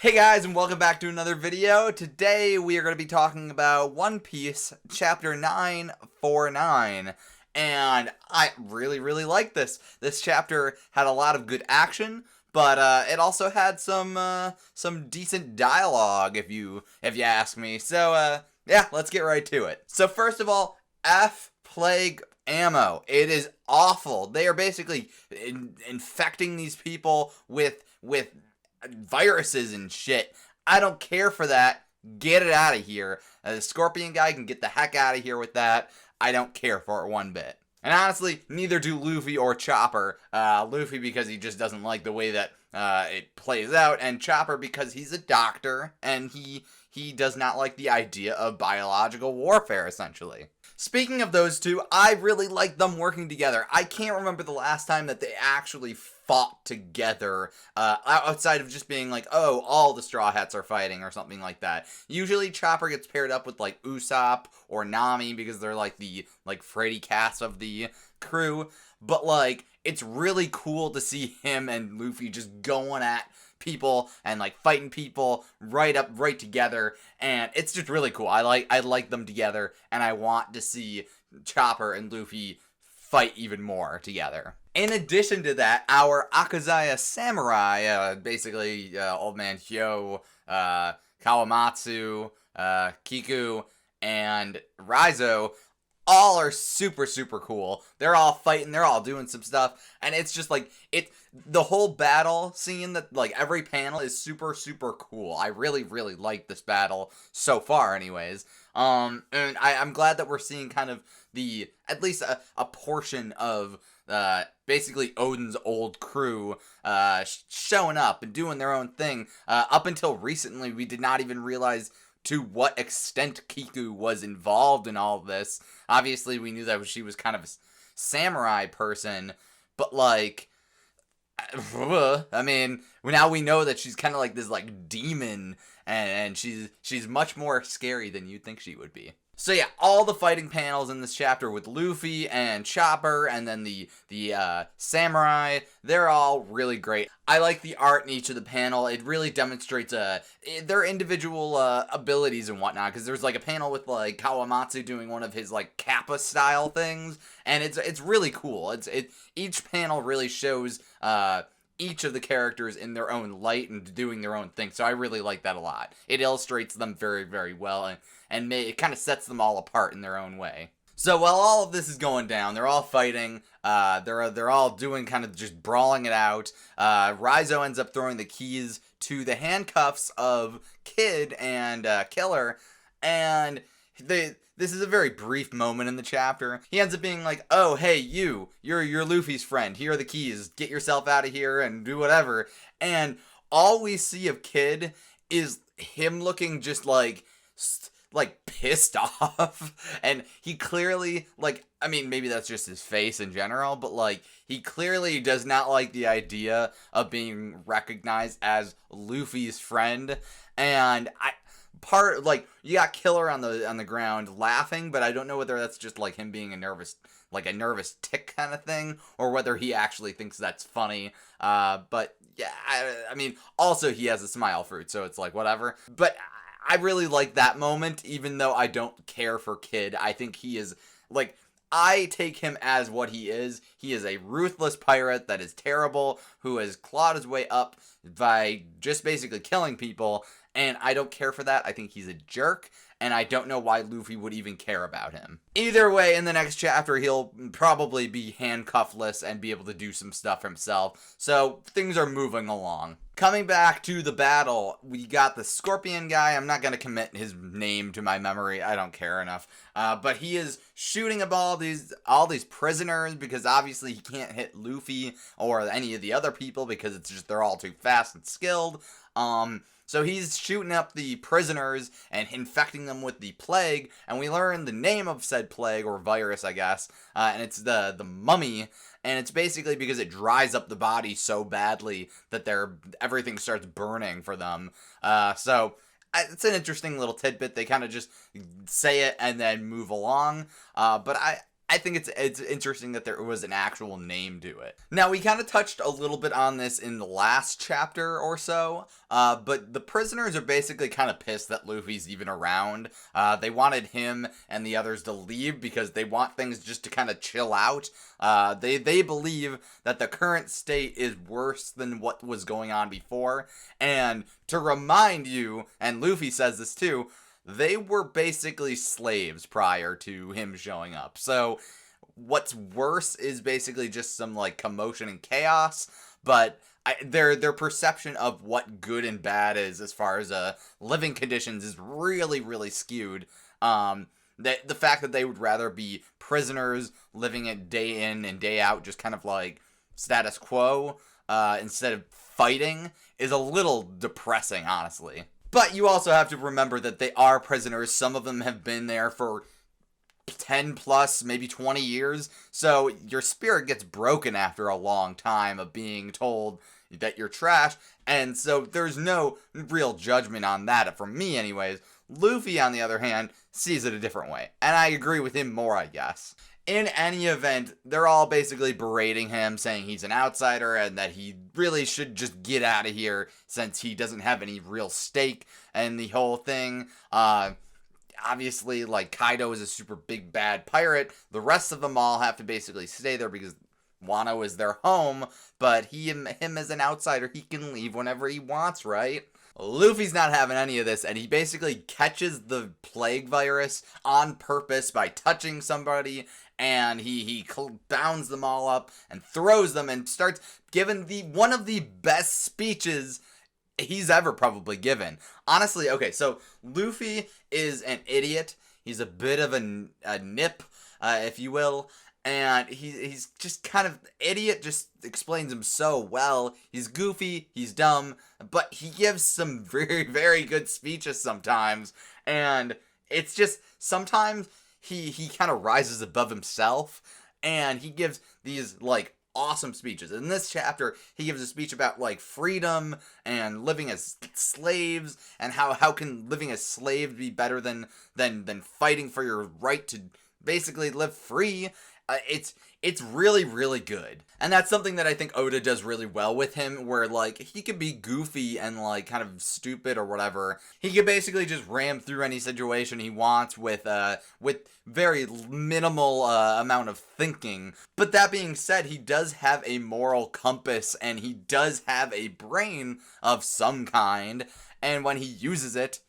Hey guys, and welcome back to another video. Today we are going to be talking about One Piece chapter 949, and I really like this. This chapter had a lot of good action, but it also had some decent dialogue if you ask me. So yeah, let's get right to it. So first of all, F plague ammo. It is awful. They are basically infecting these people with viruses and shit. I don't care for that. Get it out of here. The Scorpion guy can get the heck out of here with that. I don't care for it one bit. And honestly, neither do Luffy or Chopper. Luffy because he just doesn't like the way that it plays out, and Chopper because he's a doctor and he does not like the idea of biological warfare, essentially. Speaking of those two, I really like them working together. I can't remember the last time that they actually fought together, outside of just being like, oh, all the Straw Hats are fighting or something like that. Usually Chopper gets paired up with like Usopp or Nami because they're like the Freddy cast of the crew, but like it's really cool to see him and Luffy just going at people and like fighting people right together, and it's just really cool. I like them together, and I want to see Chopper and Luffy fight even more together. In addition to that, our Akazaya Samurai, basically Old Man Hyo, Kawamatsu, Kiku, and Raizo, all are super cool. They're all fighting, they're all doing some stuff, and it's just like the whole battle scene, that like every panel is super cool. I really like this battle so far anyways. And I'm glad that we're seeing kind of at least a portion of basically Odin's old crew showing up and doing their own thing. Up until recently, we did not even realize to what extent Kiku was involved in all of this. Obviously, we knew that she was kind of a samurai person, but like, I mean, now we know that she's kind of like this like demon, and she's much more scary than you'd think she would be. So yeah, all the fighting panels in this chapter with Luffy and Chopper and then the samurai, they're all really great. I like the art in each of the panel. It really demonstrates their individual abilities and whatnot, because there's like a panel with like Kawamatsu doing one of his like Kappa style things, and it's really cool. Each panel really shows each of the characters in their own light and doing their own thing. So I really like that a lot. It illustrates them very well, and it kind of sets them all apart in their own way. So while all of this is going down, they're all fighting, they're all doing kind of just brawling it out. Raizo ends up throwing the keys to the handcuffs of Kid and Killer, and this is a very brief moment in the chapter. He ends up being like, oh, hey, you're Luffy's friend. Here are the keys. Get yourself out of here and do whatever. And all we see of Kid is him looking just like pissed off. And he clearly, like, I mean, maybe that's just his face in general, but like, he clearly does not like the idea of being recognized as Luffy's friend. And you got Killer on the ground laughing, but I don't know whether that's just like him being a nervous tick kind of thing, or whether he actually thinks that's funny. But yeah, I mean, also he has a smile fruit, so it's like whatever. But I really like that moment, even though I don't care for Kid. I think he is like, I take him as what he is. He is a ruthless pirate that is terrible, who has clawed his way up by just basically killing people, and I don't care for that. I think he's a jerk, and I don't know why Luffy would even care about him. Either way, in the next chapter, he'll probably be handcuffless and be able to do some stuff himself, so things are moving along. Coming back to the battle, we got the Scorpion guy. I'm not going to commit his name to my memory. I don't care enough. But he is shooting up all these prisoners, because obviously he can't hit Luffy or any of the other people because it's just they're all too fast and skilled. So he's shooting up the prisoners and infecting them with the plague, and we learn the name of said plague, or virus, I guess, and it's the mummy, and it's basically because it dries up the body so badly that everything starts burning for them. So it's an interesting little tidbit. They kind of just say it and then move along, but I think it's interesting that there was an actual name to it. Now, we kind of touched a little bit on this in the last chapter or so, but the prisoners are basically kind of pissed that Luffy's even around. They wanted him and the others to leave because they want things just to kind of chill out. They believe that the current state is worse than what was going on before, and to remind you, and Luffy says this too, they were basically slaves prior to him showing up. So what's worse is basically just some like commotion and chaos, but their perception of what good and bad is as far as living conditions is really, really skewed. The fact that they would rather be prisoners living it day in and day out, just kind of like status quo, instead of fighting, is a little depressing, honestly. But you also have to remember that they are prisoners. Some of them have been there for 10 plus, maybe 20 years. So your spirit gets broken after a long time of being told that you're trash. And so there's no real judgment on that, from me anyways. Luffy, on the other hand, sees it a different way. And I agree with him more, I guess. In any event, they're all basically berating him, saying he's an outsider and that he really should just get out of here since he doesn't have any real stake in the whole thing. Obviously, like, Kaido is a super big bad pirate. The rest of them all have to basically stay there because Wano is their home, but him as an outsider, he can leave whenever he wants, right? Luffy's not having any of this, and he basically catches the plague virus on purpose by touching somebody, and he bounds them all up and throws them and starts giving one of the best speeches he's ever probably given. Honestly, okay, so Luffy is an idiot. He's a bit of a nip, if you will. And he's just kind of idiot, just explains him so well. He's goofy, he's dumb, but he gives some very, very good speeches sometimes. And it's just, sometimes he kind of rises above himself, and he gives these, like, awesome speeches. In this chapter, he gives a speech about, like, freedom and living as slaves, and how can living as slaves be better than fighting for your right to basically live free. It's really, really good. And that's something that I think Oda does really well with him, where, like, he could be goofy and, like, kind of stupid or whatever. He could basically just ram through any situation he wants with very minimal amount of thinking. But that being said, he does have a moral compass, and he does have a brain of some kind, and when he uses it,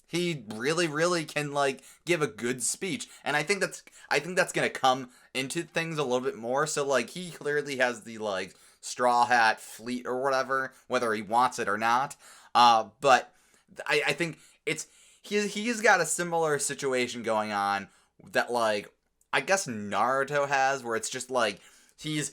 he really, really can, like, give a good speech. And I think that's gonna come into things a little bit more. So, like, he clearly has the, like, straw hat fleet or whatever, whether he wants it or not. But I think he's got a similar situation going on that, like, I guess Naruto has, where it's just, like, he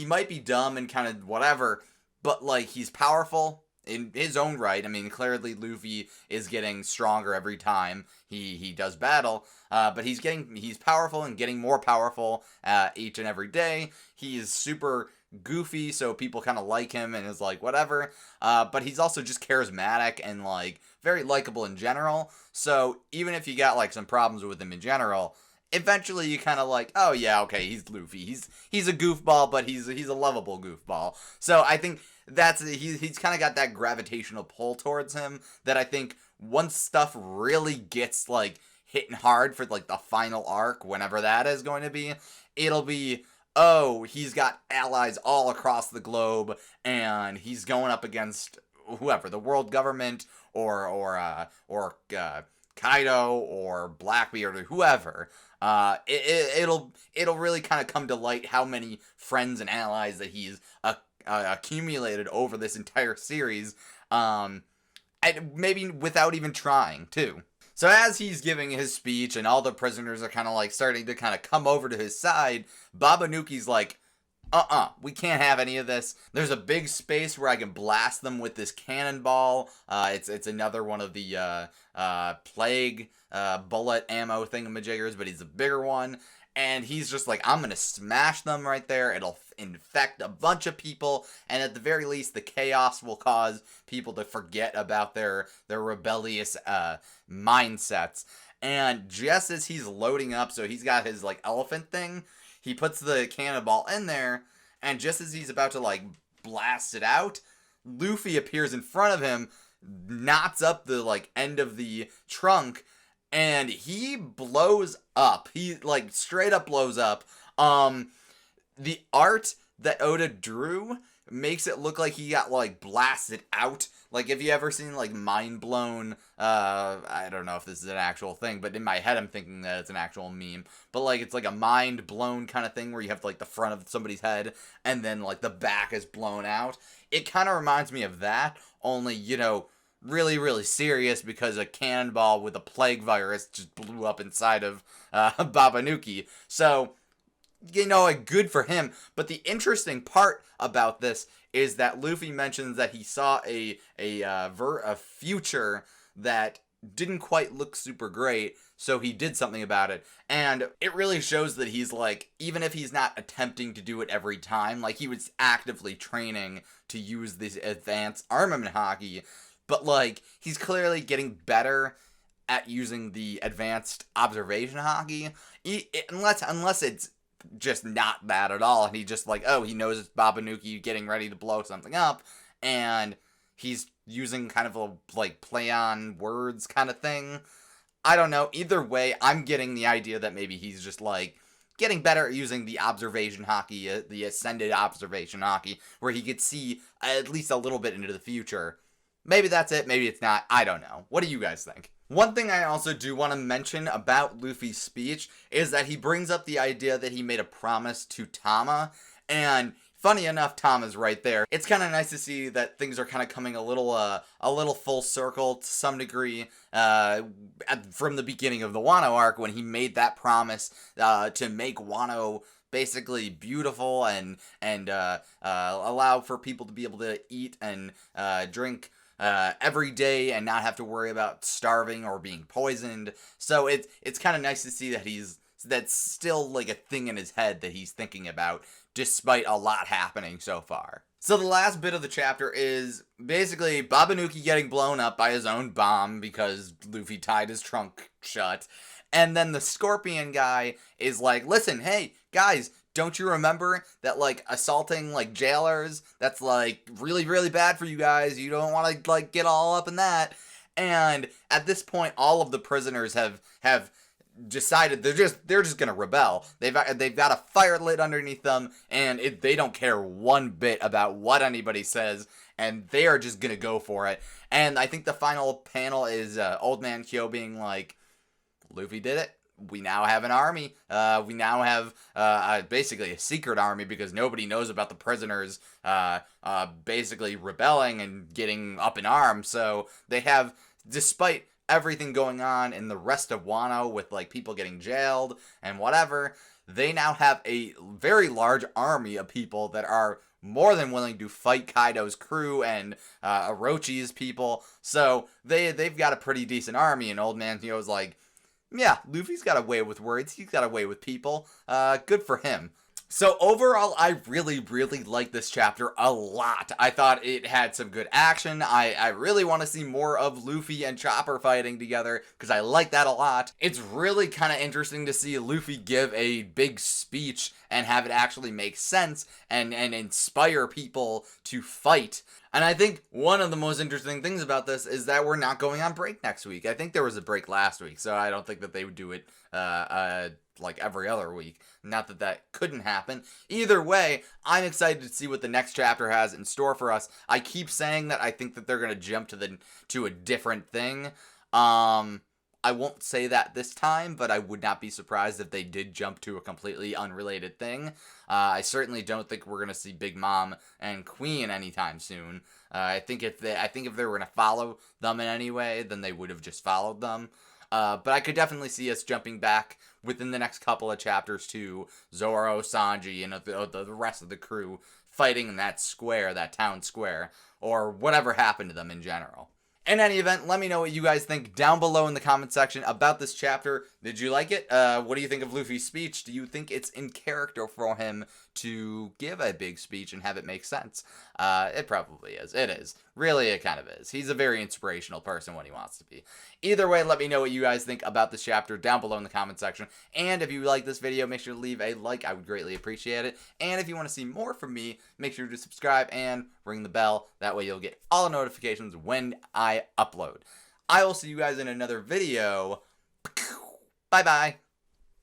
might be dumb and kind of whatever, but, like, he's powerful in his own right. I mean, clearly Luffy is getting stronger every time he does battle, but he's powerful and getting more powerful each and every day. He is super goofy, so people kind of like him and is like, whatever, but he's also just charismatic and, like, very likable in general. So even if you got, like, some problems with him in general, eventually you kind of like, oh yeah, okay, he's Luffy. He's a goofball, but he's a lovable goofball. So I think he's kind of got that gravitational pull towards him that I think once stuff really gets, like, hitting hard for, like, the final arc, whenever that is going to be, it'll be, oh, he's got allies all across the globe, and he's going up against whoever, the world government, or Kaido, or Blackbeard, or whoever. It'll really kind of come to light how many friends and allies that he's accumulated over this entire series, and maybe without even trying, too. So as he's giving his speech and all the prisoners are kind of, like, starting to kind of come over to his side, Babanuki's like, we can't have any of this. There's a big space where I can blast them with this cannonball. It's another one of the plague bullet ammo thingamajiggers, but he's a bigger one. and he's just like, I'm gonna smash them right there. It'll infect a bunch of people, and at the very least, the chaos will cause people to forget about their rebellious mindsets. And just as he's loading up, so he's got his like elephant thing, he puts the cannonball in there, and just as he's about to like blast it out, Luffy appears in front of him, knots up the like end of the trunk, and he blows up. He like straight up blows up. The art that Oda drew makes it look like he got like blasted out. Like, if you ever seen like Mind Blown, I don't know if this is an actual thing, but in my head I'm thinking that it's an actual meme. But like, it's like a mind blown kind of thing where you have like the front of somebody's head and then like the back is blown out. It kind of reminds me of that, only, you know, really, really serious, because a cannonball with a plague virus just blew up inside of Babanuki. So, you know, good for him. But the interesting part about this is that Luffy mentions that he saw a future that didn't quite look super great, so he did something about it. And it really shows that he's like, even if he's not attempting to do it every time, like he was actively training to use this advanced armament haki, but like he's clearly getting better at using the advanced observation haki, unless it's just not bad at all, and he just like, oh, he knows it's Babanuki getting ready to blow something up, and he's using kind of a like play on words kind of thing. I don't know. Either way, I'm getting the idea that maybe he's just like getting better at using the observation haki, the ascended observation haki, where he could see at least a little bit into the future. Maybe that's it, maybe it's not, I don't know. What do you guys think? One thing I also do want to mention about Luffy's speech is that he brings up the idea that he made a promise to Tama, and funny enough, Tama's right there. It's kind of nice to see that things are kind of coming a little full circle to some degree from the beginning of the Wano arc, when he made that promise to make Wano basically beautiful and allow for people to be able to eat and drink every day and not have to worry about starving or being poisoned. So it's kind of nice to see that that's still like a thing in his head that he's thinking about, despite a lot happening so far. So the last bit of the chapter is basically Babanuki getting blown up by his own bomb because Luffy tied his trunk shut. And then the Scorpion guy is like, listen, hey, guys, don't you remember that, like, assaulting, like, jailers, that's, like, really, really bad for you guys. You don't want to, like, get all up in that. And at this point, all of the prisoners have decided they're just gonna rebel. They've got a fire lit underneath them, and they don't care one bit about what anybody says, and they are just gonna go for it. And I think the final panel is Old Man Kyo being like, Luffy did it. We now have an army. We now have basically a secret army, because nobody knows about the prisoners basically rebelling and getting up in arms. So they have, despite everything going on in the rest of Wano with like people getting jailed and whatever, they now have a very large army of people that are more than willing to fight Kaido's crew and Orochi's people. So they've got a pretty decent army, and Old Man Kyo's like, yeah, Luffy's got a way with words. He's got a way with people. Good for him. So overall, I really, really like this chapter a lot. I thought it had some good action. I really want to see more of Luffy and Chopper fighting together, because I like that a lot. It's really kind of interesting to see Luffy give a big speech and have it actually make sense and inspire people to fight. And I think one of the most interesting things about this is that we're not going on break next week. I think there was a break last week, so I don't think that they would do it like every other week. Not that that couldn't happen. Either way, I'm excited to see what the next chapter has in store for us. I keep saying that I think that they're going to jump to a different thing. I won't say that this time, but I would not be surprised if they did jump to a completely unrelated thing. I certainly don't think we're going to see Big Mom and Queen anytime soon. I think if they were going to follow them in any way, then they would have just followed them. But I could definitely see us jumping back within the next couple of chapters to Zoro, Sanji, and the rest of the crew fighting in that square, that town square, or whatever happened to them in general. In any event, let me know what you guys think down below in the comment section about this chapter. Did you like it? What do you think of Luffy's speech? Do you think it's in character for him to give a big speech and have it make sense? It probably is. It is. Really, it kind of is. He's a very inspirational person when he wants to be. Either way, let me know what you guys think about this chapter down below in the comment section. And if you like this video, make sure to leave a like. I would greatly appreciate it. And if you want to see more from me, make sure to subscribe and ring the bell. That way you'll get all the notifications when I upload. I will see you guys in another video. Bye-bye.